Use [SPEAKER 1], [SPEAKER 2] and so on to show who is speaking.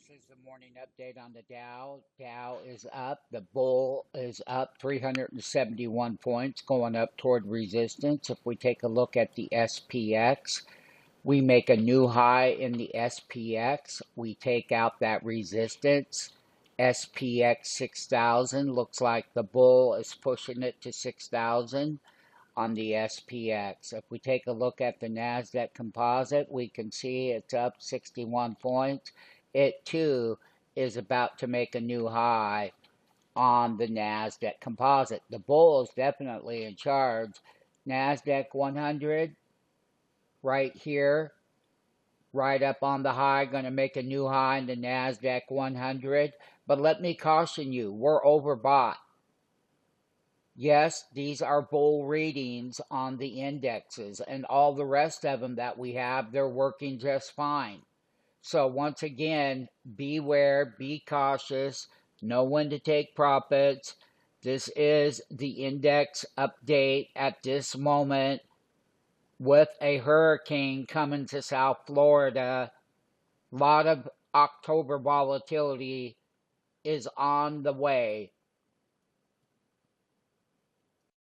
[SPEAKER 1] This is the morning update on the Dow. Dow is up. The bull is up 371 points, going up toward resistance. If we take a look at the SPX, we make a new high in the SPX. We take out that resistance. SPX 6000 looks like the bull is pushing it to 6000 on the SPX. If we take a look at the NASDAQ composite, we can see it's up 61 points. It too is about to make a new high on the NASDAQ composite. The bull is definitely in charge. NASDAQ 100 right here, right up on the high, going to make a new high in the NASDAQ 100. But let me caution you, we're overbought. Yes, these are bull readings on the indexes, and all the rest of them that we have, they're working just fine. So once again, beware, be cautious, know when to take profits. This is the index update at this moment with a hurricane coming to South Florida. A lot of October volatility is on the way.